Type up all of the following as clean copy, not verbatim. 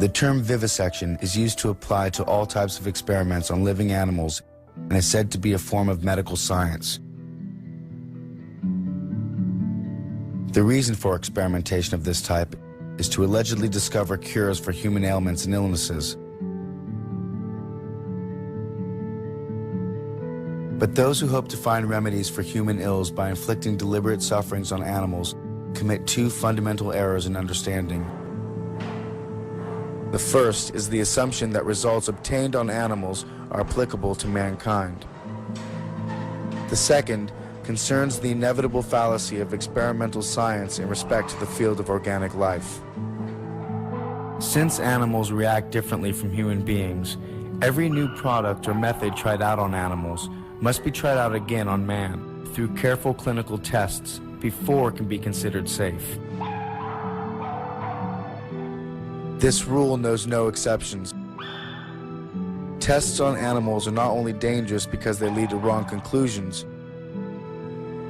The term vivisection is used to apply to all types of experiments on living animals and is said to be a form of medical science. The reason for experimentation of this type is to allegedly discover cures for human ailments and illnesses. But those who hope to find remedies for human ills by inflicting deliberate sufferings on animals commit two fundamental errors in understanding. The first is the assumption that results obtained on animals are applicable to mankind. The second concerns the inevitable fallacy of experimental science in respect to the field of organic life. Since animals react differently from human beings, every new product or method tried out on animals must be tried out again on man through careful clinical tests before it can be considered safe. This rule knows no exceptions. Tests on animals are not only dangerous because they lead to wrong conclusions,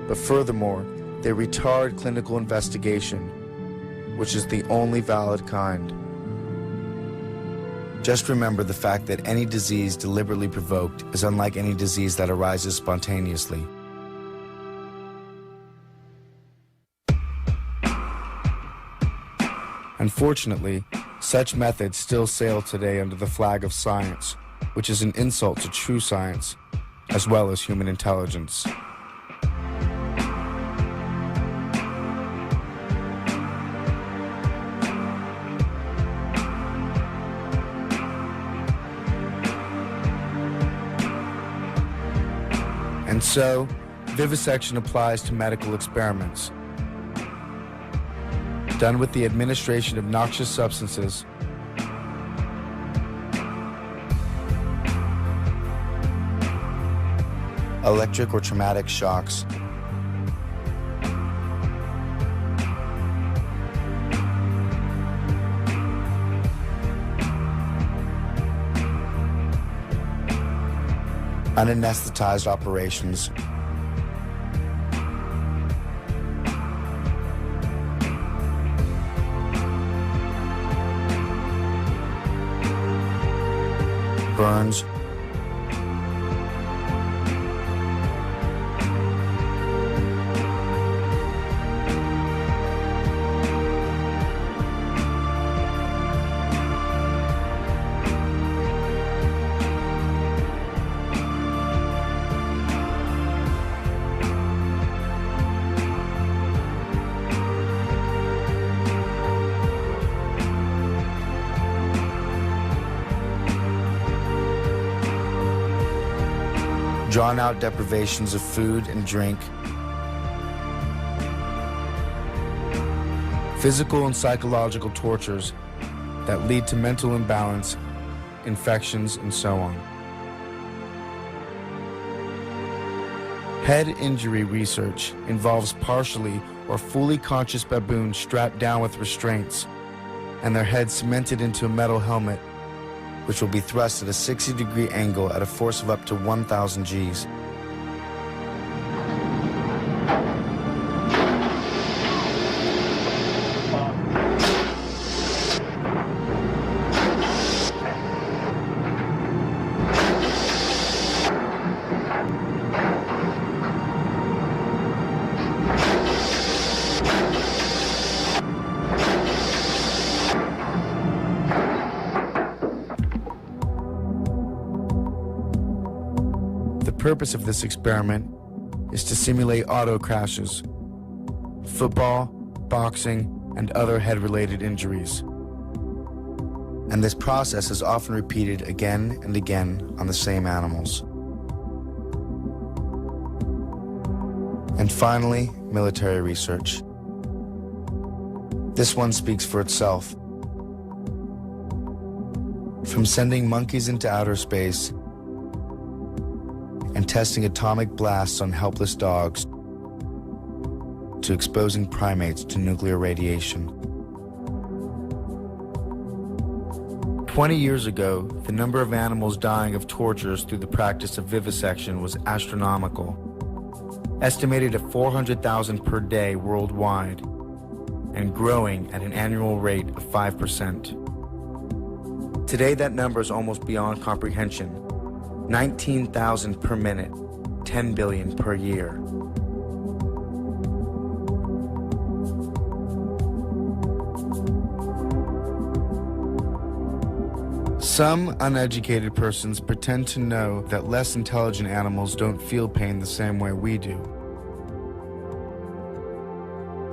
but furthermore, they retard clinical investigation, which is the only valid kind. Just remember the fact that any disease deliberately provoked is unlike any disease that arises spontaneously. Unfortunately, such methods still sail today under the flag of science, which is an insult to true science, as well as human intelligence. And so, vivisection applies to medical experiments, done with the administration of noxious substances, electric or traumatic shocks, unanesthetized operations, burns, drawn-out deprivations of food and drink, physical and psychological tortures that lead to mental imbalance, infections, and so on. Head injury research involves partially or fully conscious baboons strapped down with restraints and their heads cemented into a metal helmet, which will be thrust at a 60-degree angle at a force of up to 1,000 Gs. The purpose of this experiment is to simulate auto crashes, football, boxing, and other head-related injuries. And this process is often repeated again and again on the same animals. And finally, military research. This one speaks for itself. From sending monkeys into outer space and testing atomic blasts on helpless dogs to exposing primates to nuclear radiation. 20 years ago, the number of animals dying of tortures through the practice of vivisection was astronomical, estimated at 400,000 per day worldwide, and growing at an annual rate of 5%. Today that number is almost beyond comprehension. 19,000 per minute, 10 billion per year. Some uneducated persons pretend to know that less intelligent animals don't feel pain the same way we do.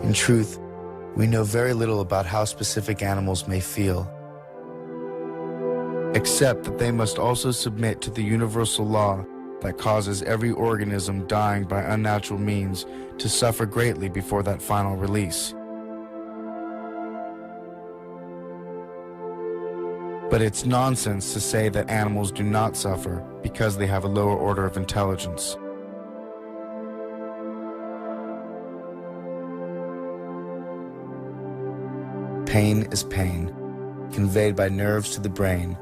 In truth, we know very little about how specific animals may feel, except that they must also submit to the universal law that causes every organism dying by unnatural means to suffer greatly before that final release. But it's nonsense to say that animals do not suffer because they have a lower order of intelligence. Pain is pain, conveyed by nerves to the brain,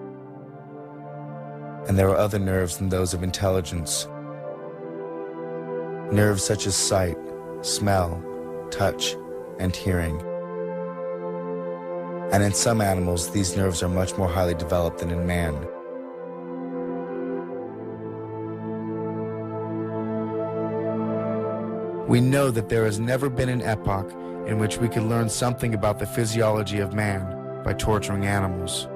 and there are other nerves than those of intelligence. Nerves such as sight, smell, touch, and hearing. And in some animals, these nerves are much more highly developed than in man. We know that there has never been an epoch in which we could learn something about the physiology of man by torturing animals.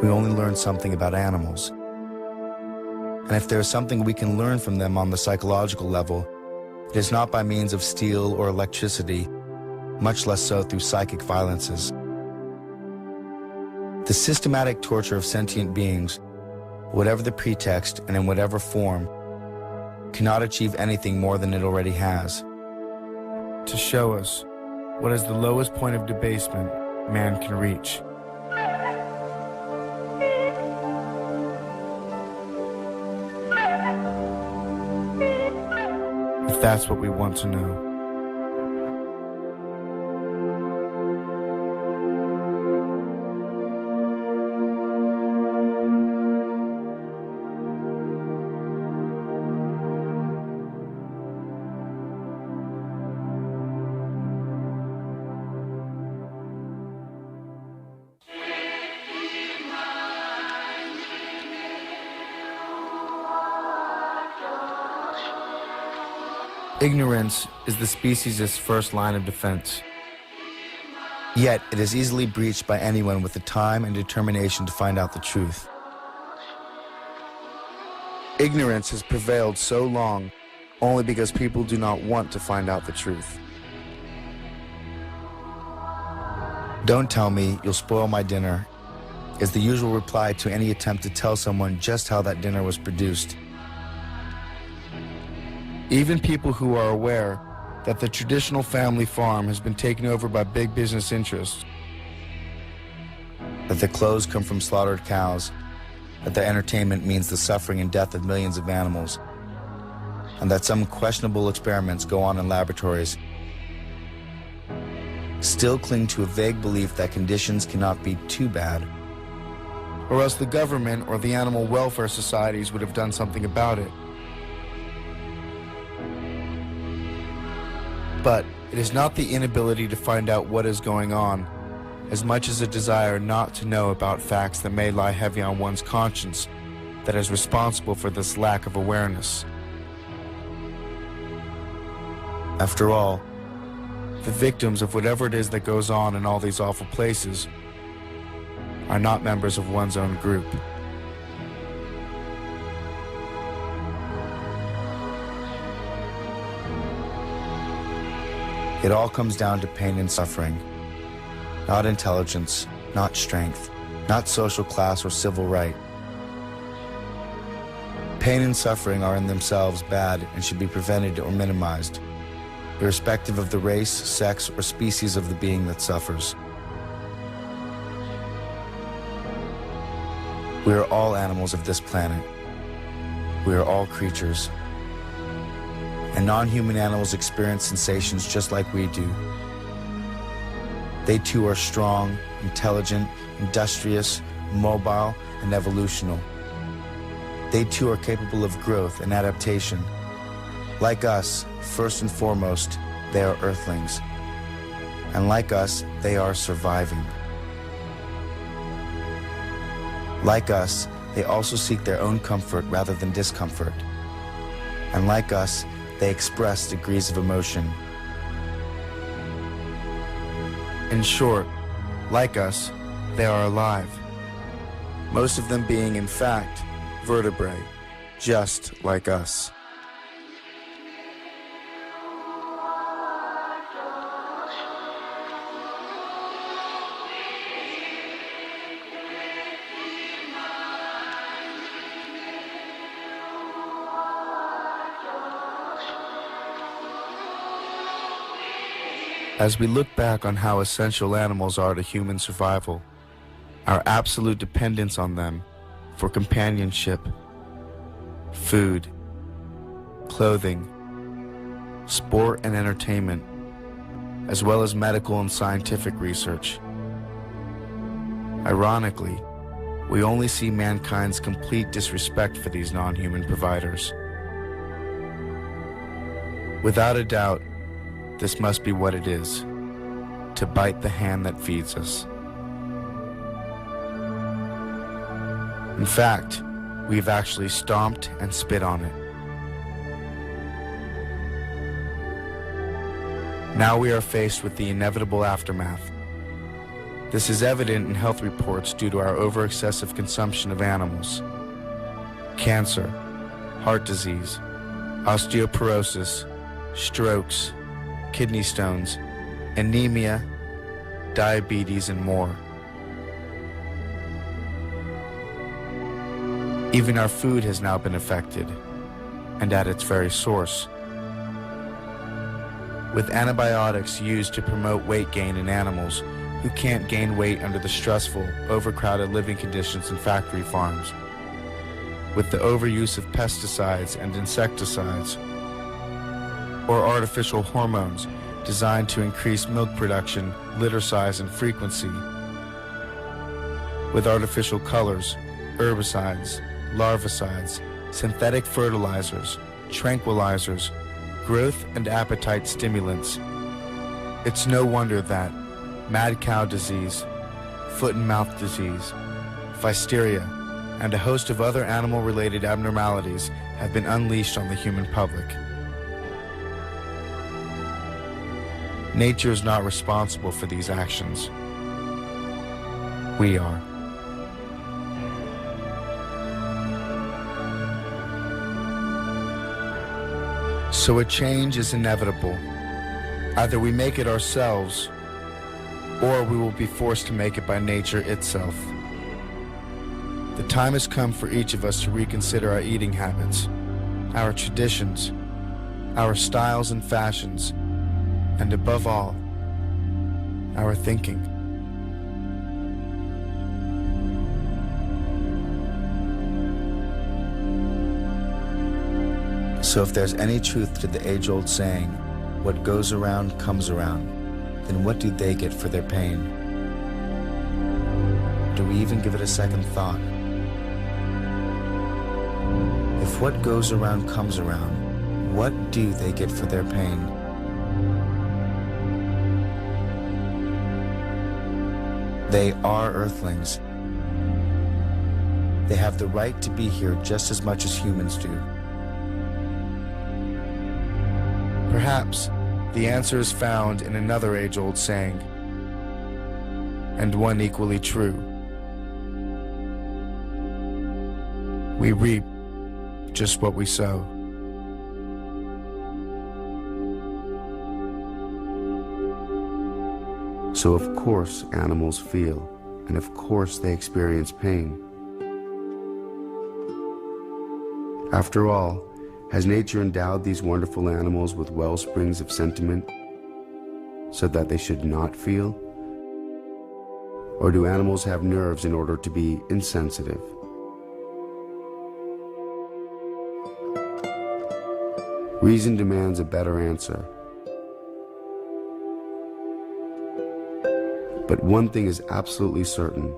We only learn something about animals. And if there is something we can learn from them on the psychological level, it is not by means of steel or electricity, much less so through psychic violences. The systematic torture of sentient beings, whatever the pretext and in whatever form, cannot achieve anything more than it already has. To show us what is the lowest point of debasement man can reach. If that's what we want to know. Ignorance is the species' first line of defense. Yet it is easily breached by anyone with the time and determination to find out the truth. Ignorance has prevailed so long only because people do not want to find out the truth. "Don't tell me, you'll spoil my dinner," is the usual reply to any attempt to tell someone just how that dinner was produced. Even people who are aware that the traditional family farm has been taken over by big business interests, that the clothes come from slaughtered cows, that the entertainment means the suffering and death of millions of animals, and that some questionable experiments go on in laboratories, still cling to a vague belief that conditions cannot be too bad, or else the government or the animal welfare societies would have done something about it. But it is not the inability to find out what is going on, as much as a desire not to know about facts that may lie heavy on one's conscience, that is responsible for this lack of awareness. After all, the victims of whatever it is that goes on in all these awful places are not members of one's own group. It all comes down to pain and suffering, not intelligence, not strength, not social class or civil right. Pain and suffering are in themselves bad and should be prevented or minimized, irrespective of the race, sex, or species of the being that suffers. We are all animals of this planet. We are all creatures. And non-human animals experience sensations just like we do. They too are strong, intelligent, industrious, mobile, and evolutional. They too are capable of growth and adaptation. Like us, first and foremost, they are earthlings. And like us, they are surviving. Like us, they also seek their own comfort rather than discomfort. And like us, they express degrees of emotion. In short, like us, they are alive. Most of them being, in fact, vertebrae, just like us. As we look back on how essential animals are to human survival, our absolute dependence on them for companionship, food, clothing, sport and entertainment, as well as medical and scientific research. Ironically, we only see mankind's complete disrespect for these non-human providers. Without a doubt, this must be what it is, to bite the hand that feeds us. In fact, we've actually stomped and spit on it. Now we are faced with the inevitable aftermath. This is evident in health reports due to our over-excessive consumption of animals. Cancer, heart disease, osteoporosis, strokes, kidney stones, anemia, diabetes, and more. Even our food has now been affected, and at its very source. With antibiotics used to promote weight gain in animals who can't gain weight under the stressful, overcrowded living conditions in factory farms. With the overuse of pesticides and insecticides, or artificial hormones designed to increase milk production, litter size, and frequency. With artificial colors, herbicides, larvicides, synthetic fertilizers, tranquilizers, growth and appetite stimulants. It's no wonder that mad cow disease, foot and mouth disease, physteria, and a host of other animal-related abnormalities have been unleashed on the human public. Nature is not responsible for these actions. We are. So a change is inevitable. Either we make it ourselves, or we will be forced to make it by nature itself. The time has come for each of us to reconsider our eating habits, our traditions, our styles and fashions, and above all, our thinking. So if there's any truth to the age-old saying, what goes around comes around, then what do they get for their pain? Do we even give it a second thought? If what goes around comes around, what do they get for their pain? They are Earthlings. They have the right to be here just as much as humans do. Perhaps the answer is found in another age-old saying, and one equally true. We reap just what we sow. So of course animals feel, and of course they experience pain. After all, has nature endowed these wonderful animals with well springs of sentiment so that they should not feel? Or do animals have nerves in order to be insensitive? Reason demands a better answer. But one thing is absolutely certain.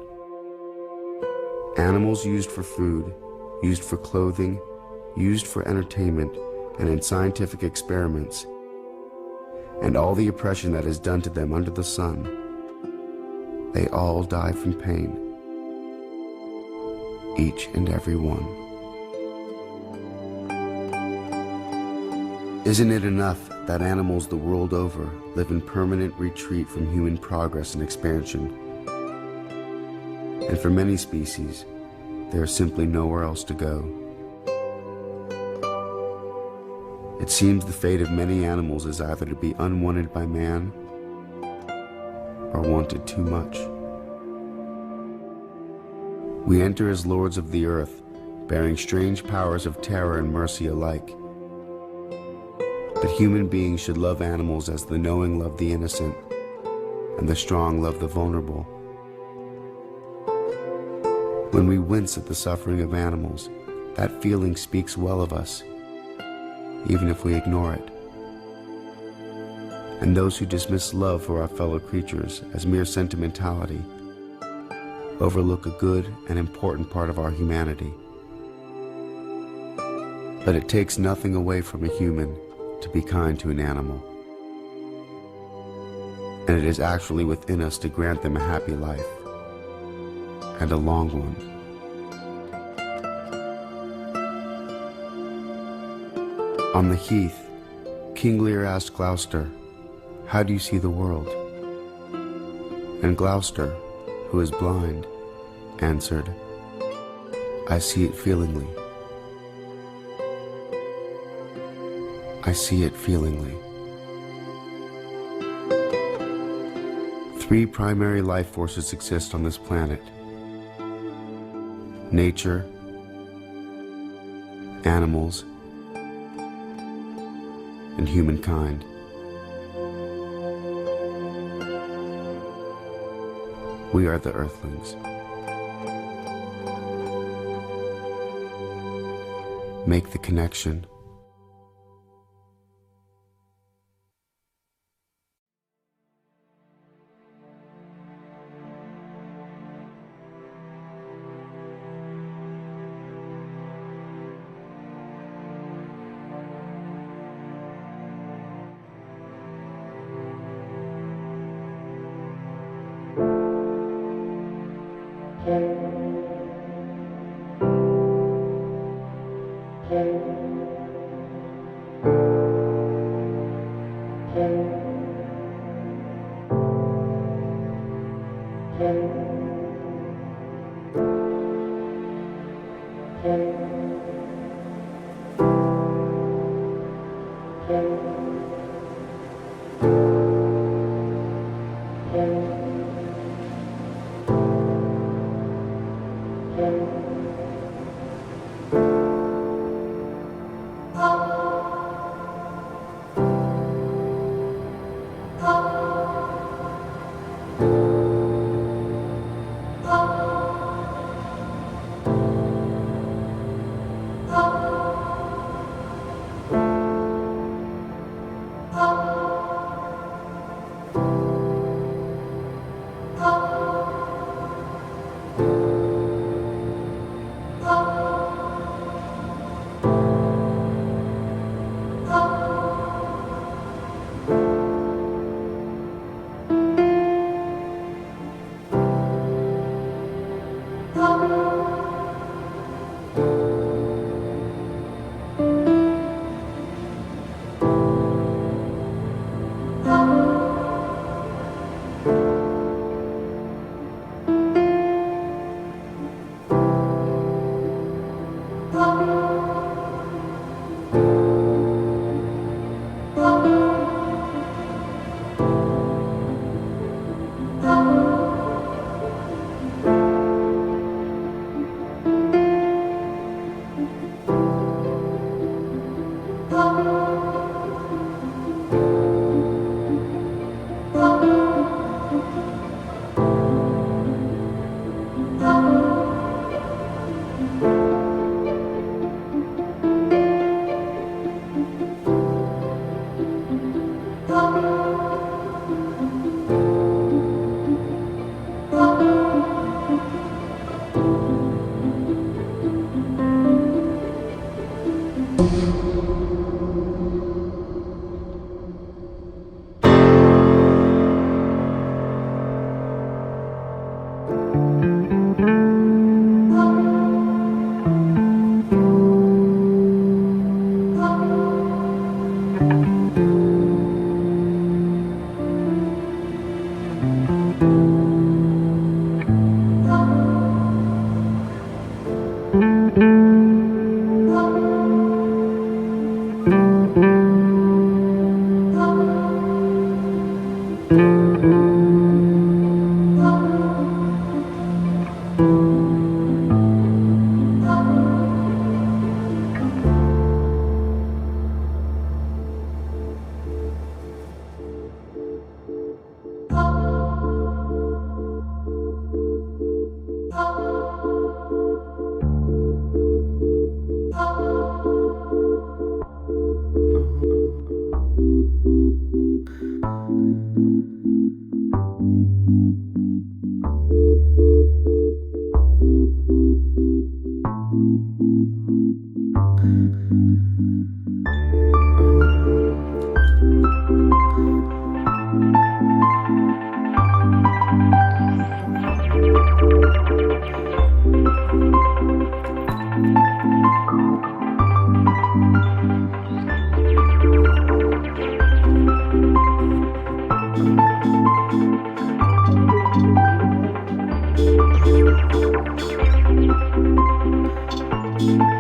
Animals used for food, used for clothing, used for entertainment, and in scientific experiments, and all the oppression that is done to them under the sun, they all die from pain. each and every one. Isn't it enough that animals the world over live in permanent retreat from human progress and expansion? And for many species, there is simply nowhere else to go. It seems the fate of many animals is either to be unwanted by man or wanted too much. We enter as lords of the earth, bearing strange powers of terror and mercy alike. But human beings should love animals as the knowing love the innocent, and the strong love the vulnerable. When we wince at the suffering of animals, that feeling speaks well of us, even if we ignore it. And those who dismiss love for our fellow creatures as mere sentimentality overlook a good and important part of our humanity. But it takes nothing away from a human to be kind to an animal. And it is actually within us to grant them a happy life, and a long one. On the heath, King Lear asked Gloucester, "How do you see the world?" And Gloucester, who is blind, answered, "I see it feelingly. I see it feelingly." Three primary life forces exist on this planet: nature, animals, and humankind. We are the Earthlings. Make the connection. you.